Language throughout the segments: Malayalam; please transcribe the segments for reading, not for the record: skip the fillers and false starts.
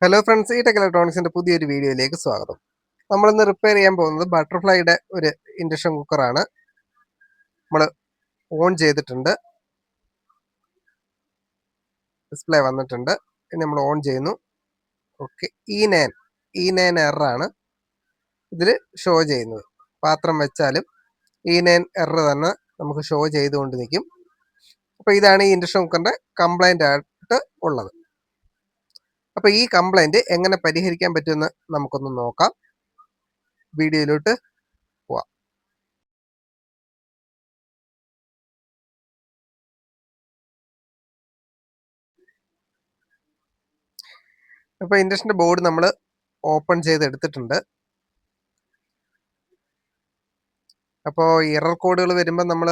ഹലോ ഫ്രണ്ട്സ്, ഈ ടെക് ഇലക്ട്രോണിക്സിന്റെ പുതിയൊരു വീഡിയോയിലേക്ക് സ്വാഗതം. നമ്മളിന്ന് റിപ്പയർ ചെയ്യാൻ പോകുന്നത് ബട്ടർഫ്ലൈയുടെ ഒരു ഇൻഡക്ഷൻ കുക്കറാണ്. നമ്മൾ ഓൺ ചെയ്തിട്ടുണ്ട്, ഡിസ്പ്ലേ വന്നിട്ടുണ്ട്. ഇനി നമ്മൾ ഓൺ ചെയ്യുന്നു. ഓക്കെ, E9 എററാണ് ഇതിൽ ഷോ ചെയ്യുന്നത്. പാത്രം വെച്ചാലും E9 എറർ തന്നെ നമുക്ക് ഷോ ചെയ്തുകൊണ്ട് നിൽക്കും. അപ്പോൾ ഇതാണ് ഈ ഇൻഡക്ഷൻ കുക്കറിൻ്റെ കംപ്ലൈൻ്റ് ആയിട്ട് ഉള്ളത്. അപ്പോൾ ഈ കംപ്ലൈൻറ്റ് എങ്ങനെ പരിഹരിക്കാൻ പറ്റുമെന്ന് നമുക്കൊന്ന് നോക്കാം. വീഡിയോയിലോട്ട് പോവാം. അപ്പോൾ ഇൻഡക്ഷൻ്റെ ബോർഡ് നമ്മൾ ഓപ്പൺ ചെയ്തെടുത്തിട്ടുണ്ട്. അപ്പോൾ എറർ കോഡുകൾ വരുമ്പോൾ നമ്മൾ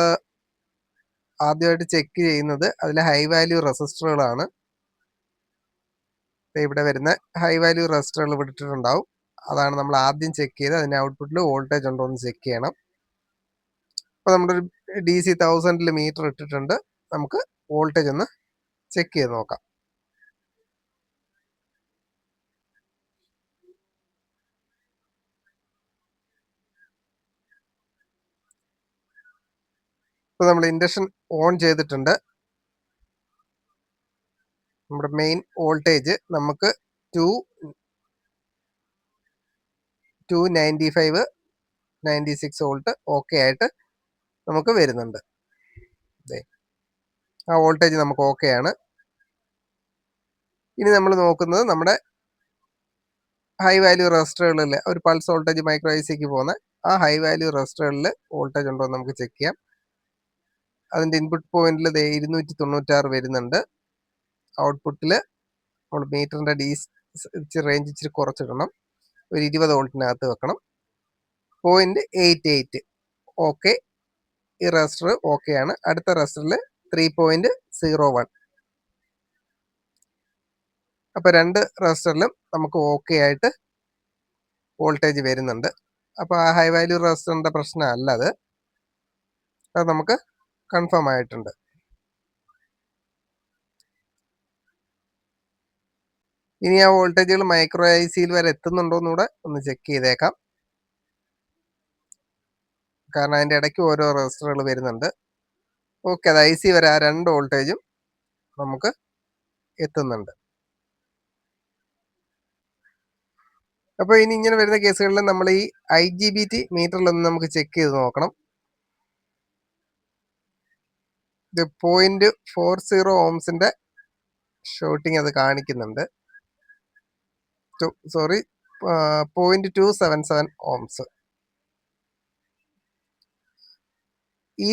ആദ്യമായിട്ട് ചെക്ക് ചെയ്യുന്നത് അതിൽ ഹൈ വാല്യൂ റെസിസ്റ്ററുകളാണ്. ഇവിടെ വരുന്ന ഹൈ വാല്യൂ റെസിസ്റ്ററുകൾ വിട്ടിട്ടുണ്ടാവും. അതാണ് നമ്മൾ ആദ്യം ചെക്ക് ചെയ്ത് അതിൻ്റെ ഔട്ട്പുട്ടിൽ വോൾട്ടേജ് ഉണ്ടോ എന്ന് ചെക്ക് ചെയ്യണം. അപ്പോൾ നമ്മളൊരു DC 1000 മീറ്റർ ഇട്ടിട്ടുണ്ട്. നമുക്ക് വോൾട്ടേജ് ഒന്ന് ചെക്ക് ചെയ്ത് നോക്കാം. ഇപ്പോൾ നമ്മൾ ഇൻഡക്ഷൻ ഓൺ ചെയ്തിട്ടുണ്ട്. നമ്മുടെ മെയിൻ വോൾട്ടേജ് നമുക്ക് 295 96 വോൾട്ട് ഓക്കെ ആയിട്ട് നമുക്ക് വരുന്നുണ്ട്. ആ വോൾട്ടേജ് നമുക്ക് ഓക്കെയാണ്. ഇനി നമ്മൾ നോക്കുന്നത് നമ്മുടെ ഹൈ വാല്യൂ റെസിസ്റ്ററുകളിൽ ഒരു പൾസ് വോൾട്ടേജ് മൈക്രോ ICക്ക് പോകുന്ന ആ ഹൈ വാല്യൂ റെസിസ്റ്ററുകളിൽ വോൾട്ടേജ് ഉണ്ടോ എന്ന് നമുക്ക് ചെക്ക് ചെയ്യാം. അതിൻ്റെ ഇൻപുട്ട് പോയിന്റിൽ 296 വരുന്നുണ്ട്. ഔട്ട്പുട്ടിൽ നമ്മൾ മീറ്ററിൻ്റെ റേഞ്ച് ഇച്ചിരി കുറച്ചിടണം. ഒരു 20 വോൾട്ടിനകത്ത് വെക്കണം. 0.88 ഓക്കെ. ഈ റെസിസ്റ്റർ ഓക്കെയാണ്. അടുത്ത റെസിസ്റ്ററിൽ 3.01. അപ്പോൾ രണ്ട് റെസിസ്റ്ററിലും നമുക്ക് ഓക്കെ ആയിട്ട് വോൾട്ടേജ് വരുന്നുണ്ട്. അപ്പോൾ ആ ഹൈ വാല്യൂ റെസിസ്റ്ററിൻ്റെ പ്രശ്നമല്ല അത് നമുക്ക് കൺഫേം ആയിട്ടുണ്ട്. ഇനി ആ വോൾട്ടേജുകൾ മൈക്രോ ICയിൽ വരെ എത്തുന്നുണ്ടോ എന്നുകൂടെ ഒന്ന് ചെക്ക് ചെയ്തേക്കാം. കാരണം അതിൻ്റെ ഇടയ്ക്ക് ഓരോ റെസിസ്റ്ററുകൾ വരുന്നുണ്ട്. ഓക്കെ, അത് IC വരെ ആ രണ്ട് വോൾട്ടേജും നമുക്ക് എത്തുന്നുണ്ട്. അപ്പോൾ ഇനി ഇങ്ങനെ വരുന്ന കേസുകളിൽ നമ്മൾ ഈ IGBT മീറ്ററിലൊന്ന് നമുക്ക് ചെക്ക് ചെയ്ത് നോക്കണം. ഇത് 0.40 ഓംസിൻ്റെ ഷോട്ടിങ് അത് കാണിക്കുന്നുണ്ട്. 0.277 ഓംസ്. ഈ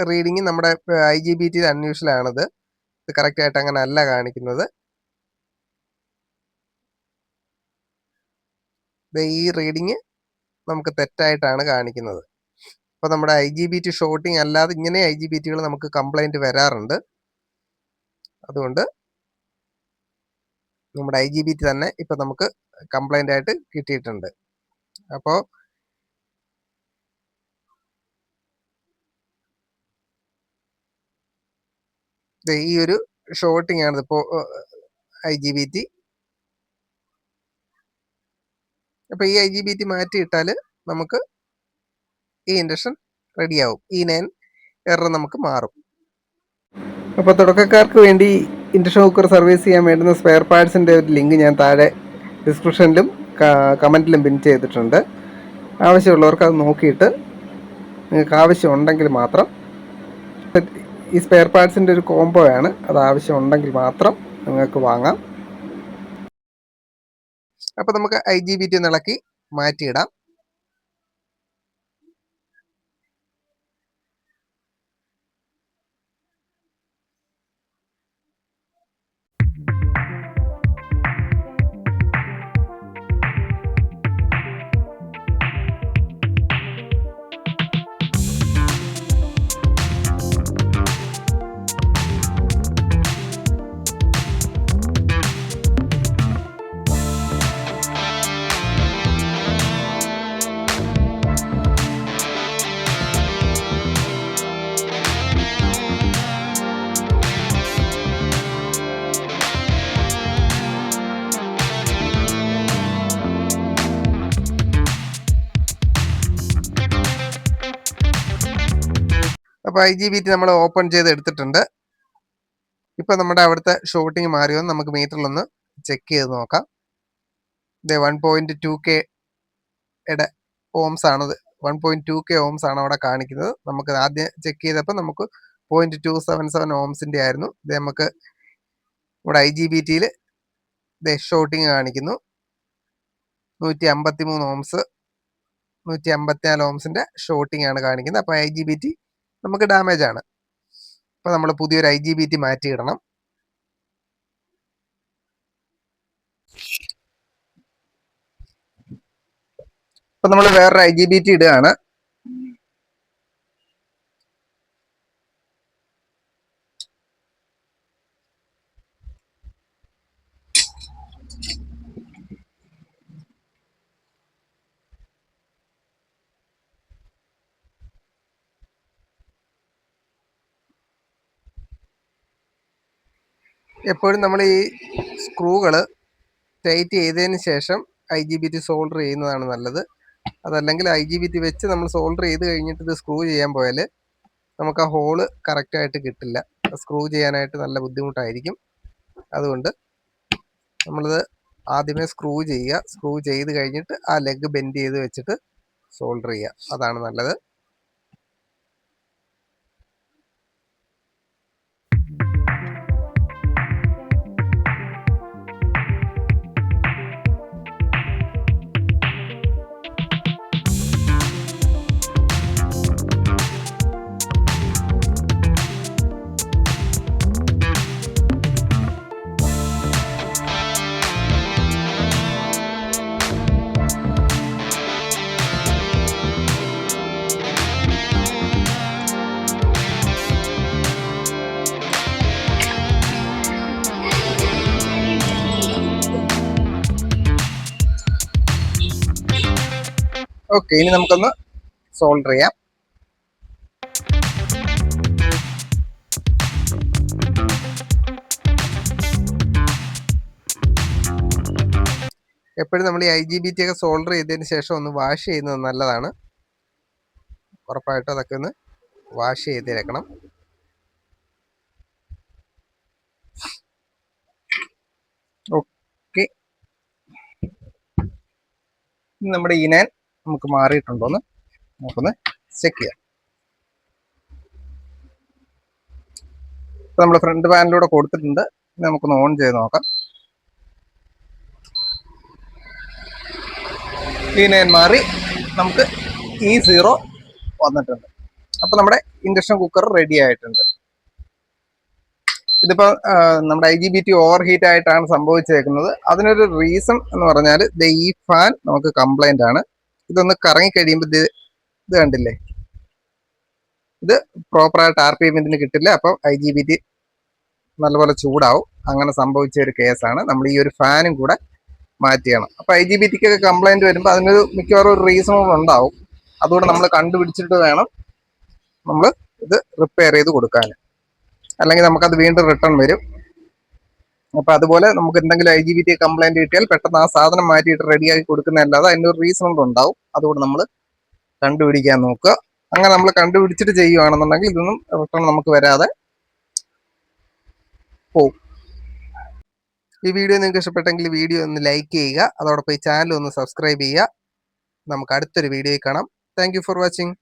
റീഡിങ് നമ്മുടെ IGBT അൺയൂഷ്വൽ ആണിത്. ഇത് കറക്റ്റ് ആയിട്ട് അങ്ങനെ അല്ല കാണിക്കുന്നത്. ഈ റീഡിങ് നമുക്ക് തെറ്റായിട്ടാണ് കാണിക്കുന്നത്. അപ്പോൾ നമ്മുടെ IGBT ഷോട്ടിങ് അല്ലാതെ ഇങ്ങനെ IGBTകൾ നമുക്ക് കംപ്ലൈൻറ്റ് വരാറുണ്ട്. അതുകൊണ്ട് നമ്മുടെ IGBT തന്നെ ഇപ്പം നമുക്ക് കംപ്ലൈൻ്റ് ആയിട്ട് കിട്ടിയിട്ടുണ്ട്. അപ്പോൾ ഈ ഒരു ഷോട്ടിങ് ആണ് ഇപ്പോൾ IGBT. അപ്പോൾ ഈ IGBT മാറ്റിയിട്ടാൽ നമുക്ക് ഈ ഇൻഡക്ഷൻ റെഡിയാവും. E9 എറർ നമുക്ക് മാറും. അപ്പോൾ തുടക്കക്കാർക്ക് വേണ്ടി ഇൻഡക്ഷൻ കുക്കർ സർവീസ് ചെയ്യാൻ വേണ്ടുന്ന സ്പെയർ പാർട്സിൻ്റെ ഒരു ലിങ്ക് ഞാൻ താഴെ ഡിസ്ക്രിപ്ഷനിലും കമൻറ്റിലും പിൻ ചെയ്തിട്ടുണ്ട്. ആവശ്യമുള്ളവർക്ക് അത് നോക്കിയിട്ട് നിങ്ങൾക്ക് ആവശ്യമുണ്ടെങ്കിൽ മാത്രം, ഈ സ്പെയർ പാർട്സിൻ്റെ ഒരു കോംബോ ആണ്, അത് ആവശ്യമുണ്ടെങ്കിൽ മാത്രം നിങ്ങൾക്ക് വാങ്ങാം. അപ്പോൾ നമുക്ക് IGBT ഒന്ന് ഇളക്കി മാറ്റിയിടാം. അപ്പോൾ IGBT നമ്മൾ ഓപ്പൺ ചെയ്ത് എടുത്തിട്ടുണ്ട്. ഇപ്പം നമ്മുടെ അവിടുത്തെ ഷോട്ടിങ് മാറിയോ എന്ന് നമുക്ക് മീറ്ററിലൊന്ന് ചെക്ക് ചെയ്ത് നോക്കാം. ഇത് 1.2K ഓംസ് ആണത്. 1.2K ഓംസ് ആണ് അവിടെ കാണിക്കുന്നത്. നമുക്ക് ആദ്യം ചെക്ക് ചെയ്തപ്പോൾ നമുക്ക് 0.277 ഓംസിൻ്റെ ആയിരുന്നു. ഇത് നമുക്ക് ഇവിടെ IGBTയിൽ ഷോട്ടിങ് കാണിക്കുന്നു. 153 ഓംസ് 154 ഓംസിൻ്റെ ഷോട്ടിങ് ആണ് കാണിക്കുന്നത്. അപ്പോൾ IGBT നമുക്ക് ഡാമേജ് ആണ്. അപ്പോൾ നമ്മൾ പുതിയൊരു IGBT മാറ്റിയിടണം. അപ്പോൾ നമ്മൾ വേറൊരു IGBT ഇടുകയാണ്. എപ്പോഴും നമ്മൾ ഈ സ്ക്രൂകൾ ടൈറ്റ് ചെയ്തതിന് ശേഷം IGBT സോൾഡർ ചെയ്യുന്നതാണ് നല്ലത്. അതല്ലെങ്കിൽ IGBT വെച്ച് നമ്മൾ സോൾഡർ ചെയ്ത് കഴിഞ്ഞിട്ട് ഇത് സ്ക്രൂ ചെയ്യാൻ പോയാൽ നമുക്ക് ആ ഹോള് കറക്റ്റായിട്ട് കിട്ടില്ല. സ്ക്രൂ ചെയ്യാനായിട്ട് നല്ല ബുദ്ധിമുട്ടായിരിക്കും. അതുകൊണ്ട് നമ്മളിത് ആദ്യമേ സ്ക്രൂ ചെയ്യുക. സ്ക്രൂ ചെയ്ത് കഴിഞ്ഞിട്ട് ആ ലെഗ് ബെൻഡ് ചെയ്ത് വെച്ചിട്ട് സോൾഡർ ചെയ്യുക. അതാണ് നല്ലത്. ഓക്കെ, ഇനി നമുക്കൊന്ന് സോൾഡർ ചെയ്യാം. എപ്പോഴും നമ്മൾ ഈ IGBT ഒക്കെ സോൾഡർ ചെയ്തതിന് ശേഷം ഒന്ന് വാഷ് ചെയ്യുന്നത് നല്ലതാണ്. ഉറപ്പായിട്ടും അതൊക്കെ ഒന്ന് വാഷ് ചെയ്തേക്കണം. ഓക്കെ, നമ്മുടെ ഇനാൻ നമുക്ക് മാറിയിട്ടുണ്ടോന്ന് നമുക്കൊന്ന് ചെക്ക് ചെയ്യാം. ഇപ്പം നമ്മൾ ഫ്രണ്ട് പാനലിലൂടെ കൊടുത്തിട്ടുണ്ട്. നമുക്കൊന്ന് ഓൺ ചെയ്ത് നോക്കാം. ഇനാൻ മാറി നമുക്ക് E0 വന്നിട്ടുണ്ട്. അപ്പോൾ നമ്മുടെ ഇൻഡക്ഷൻ കുക്കർ റെഡി ആയിട്ടുണ്ട്. ഇതിപ്പോൾ നമ്മുടെ IGBT ഓവർ ഹീറ്റ് ആയിട്ടാണ് സംഭവിച്ചേക്കുന്നത്. അതിനൊരു റീസൺ എന്ന് പറഞ്ഞാൽ ഈ ഫാൻ നമുക്ക് കംപ്ലൈൻ്റ് ആണ്. ഇതൊന്ന് കറങ്ങി കഴിയുമ്പോൾ ഇത് കണ്ടില്ലേ, ഇത് പ്രോപ്പറായിട്ട് RPM ഇതിന് കിട്ടില്ല. അപ്പം IGBT നല്ലപോലെ ചൂടാവും. അങ്ങനെ സംഭവിച്ച ഒരു കേസാണ്. നമ്മൾ ഈ ഒരു ഫാനും കൂടെ മാറ്റിയാണ്. അപ്പോൾ IGBTക്കൊക്കെ കംപ്ലൈൻറ്റ് വരുമ്പോൾ അതിനൊരു മിക്കവാറും ഒരു റീസണുകൾ ഉണ്ടാവും. അതുകൊണ്ട് നമ്മൾ കണ്ടുപിടിച്ചിട്ട് വേണം നമ്മൾ ഇത് റിപ്പയർ ചെയ്ത് കൊടുക്കാൻ. അല്ലെങ്കിൽ നമുക്കത് വീണ്ടും റിട്ടേൺ വരും. അപ്പോൾ അതുപോലെ നമുക്ക് എന്തെങ്കിലും IGBT കംപ്ലൈൻറ്റ് കിട്ടിയാൽ പെട്ടെന്ന് ആ സാധനം മാറ്റിയിട്ട് റെഡിയാക്കി കൊടുക്കുന്നതല്ലാതെ അതിൻ്റെ ഒരു റീസണുകൾ ഉണ്ടാവും. അതുകൊണ്ട് നമ്മൾ കണ്ടുപിടിക്കാൻ നോക്കുക. അങ്ങനെ നമ്മൾ കണ്ടുപിടിച്ചിട്ട് ചെയ്യുകയാണെന്നുണ്ടെങ്കിൽ ഇതൊന്നും റിട്ടേൺ നമുക്ക് വരാതെ പോവും. ഈ വീഡിയോ നിങ്ങൾക്ക് ഇഷ്ടപ്പെട്ടെങ്കിൽ വീഡിയോ ഒന്ന് ലൈക്ക് ചെയ്യുക. അതോടൊപ്പം ഈ ചാനൽ ഒന്ന് സബ്സ്ക്രൈബ് ചെയ്യുക. നമുക്ക് അടുത്തൊരു വീഡിയോയിൽ കാണാം. Thank you for watching.